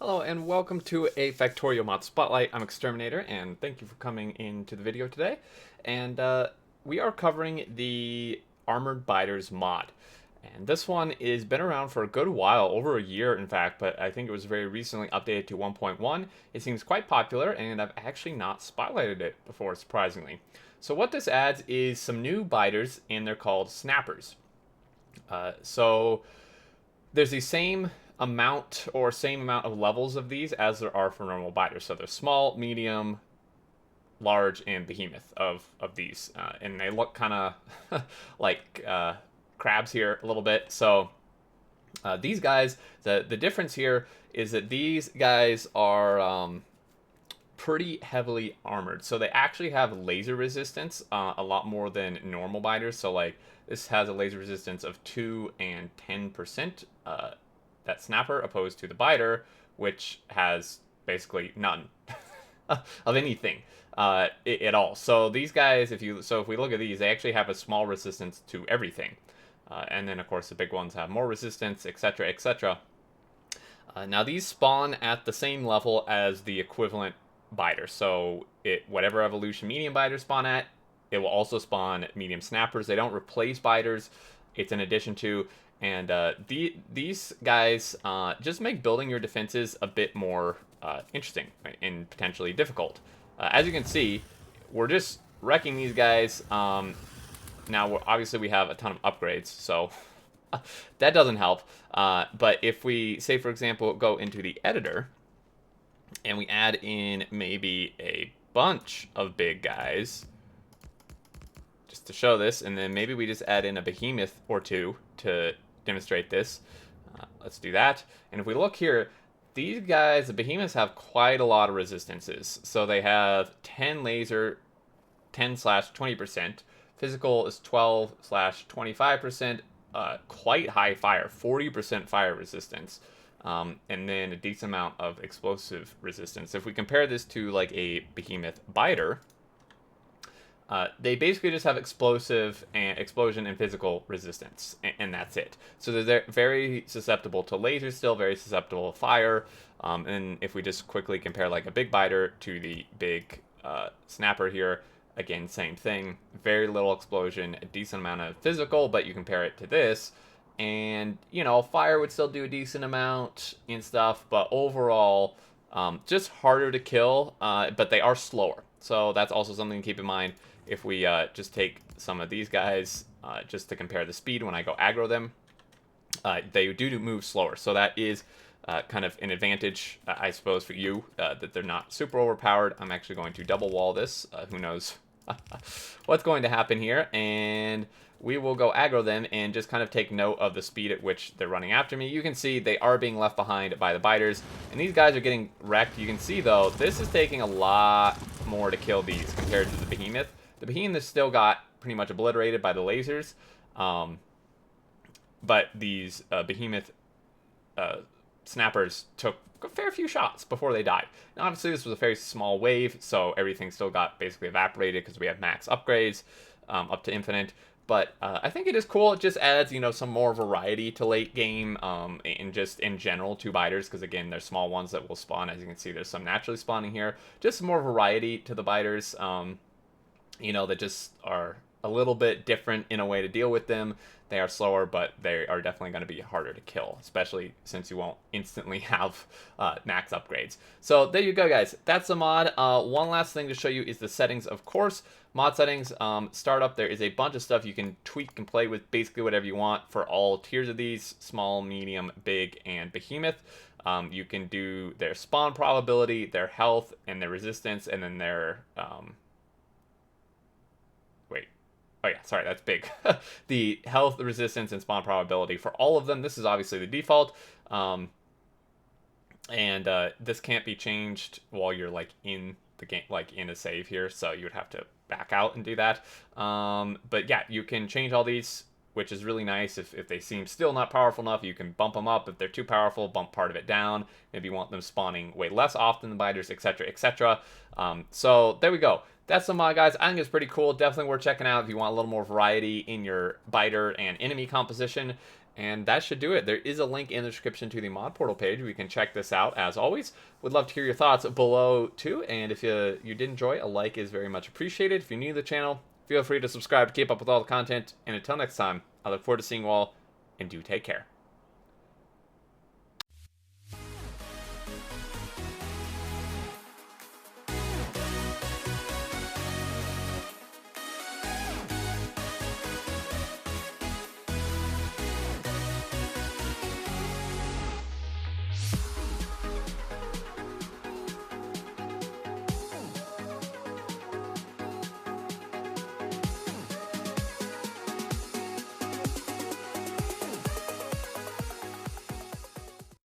Hello and welcome to a Factorio mod spotlight. I'm Exterminator and thank you for coming into the video today. And we are covering the Armored Biters mod. And this one has been around for a good while, over a year in fact, but I think it was very recently updated to 1.1. It seems quite popular and I've actually not spotlighted it before, surprisingly. So what this adds is some new biters and they're called snappers. So there's the same amount of levels of these as there are for normal biters. So there's small, medium, large, and behemoth of these. And they look kind of like crabs here a little bit. So these guys, the difference here is that these guys are pretty heavily armored. So they actually have laser resistance a lot more than normal biters. So like this has a laser resistance of 2 and 10%. That snapper opposed to the biter, which has basically none of anything at all. So these guys, if we look at these, they actually have a small resistance to everything, and then of course the big ones have more resistance, etc., etc. Now these spawn at the same level as the equivalent biter. So whatever evolution medium biters spawn at, it will also spawn medium snappers. They don't replace biters. It's an addition to. And these guys just make building your defenses a bit more interesting, right, and potentially difficult. As you can see, we're just wrecking these guys. Now, obviously, we have a ton of upgrades, so that doesn't help. But if we, say, for example, go into the editor, and we add in maybe a bunch of big guys, just to show this, and then maybe we just add in a behemoth or two to demonstrate this. Let's do that. And if we look here, these guys, the behemoths, have quite a lot of resistances. So they have 10 laser, 10/20%. Physical is 12/25%. Quite high fire, 40% fire resistance. And then a decent amount of explosive resistance. If we compare this to like a behemoth biter, they basically just have explosive and explosion and physical resistance, and that's it. So they're very susceptible to lasers, still very susceptible to fire. And if we just quickly compare like a big biter to the big snapper here, again, same thing. Very little explosion, a decent amount of physical, but you compare it to this, and you know, fire would still do a decent amount and stuff, but overall, just harder to kill. But they are slower, so that's also something to keep in mind. If we just take some of these guys, just to compare the speed when I go aggro them, they do move slower. So that is kind of an advantage, I suppose, for you, that they're not super overpowered. I'm actually going to double wall this. Who knows what's going to happen here. And we will go aggro them and just kind of take note of the speed at which they're running after me. You can see they are being left behind by the biters, and these guys are getting wrecked. You can see, though, this is taking a lot more to kill these compared to the behemoth. The behemoth still got pretty much obliterated by the lasers, but these behemoth snappers took a fair few shots before they died. Now, obviously, this was a very small wave, so everything still got basically evaporated because we have max upgrades up to infinite. But I think it is cool. It just adds, you know, some more variety to late game, and just in general to biters, because again, there's small ones that will spawn. As you can see, there's some naturally spawning here. Just some more variety to the biters. You know, that just are a little bit different in a way to deal with them. They are slower, but they are definitely going to be harder to kill, especially since you won't instantly have max upgrades. So there you go, guys. That's the mod. One last thing to show you is the settings, of course. Mod settings, startup, there is a bunch of stuff you can tweak and play with, basically whatever you want for all tiers of these: small, medium, big, and behemoth. You can do their spawn probability, their health, and their resistance, and then their... Oh yeah, sorry, that's big. The health, the resistance, and spawn probability for all of them. This is obviously the default. And this can't be changed while you're like in the game, like in a save here. So you would have to back out and do that. But yeah, you can change all these, which is really nice. If they seem still not powerful enough, you can bump them up. If they're too powerful, bump part of it down. Maybe you want them spawning way less often than biters, etc., etc. So there we go. That's the mod, guys. I think it's pretty cool. Definitely worth checking out if you want a little more variety in your biter and enemy composition. And that should do it. There is a link in the description to the mod portal page where you can check this out. As always, would love to hear your thoughts below too. And if you did enjoy, a like is very much appreciated. If you're new to the channel, feel free to subscribe to keep up with all the content. And until next time, I look forward to seeing you all, and do take care.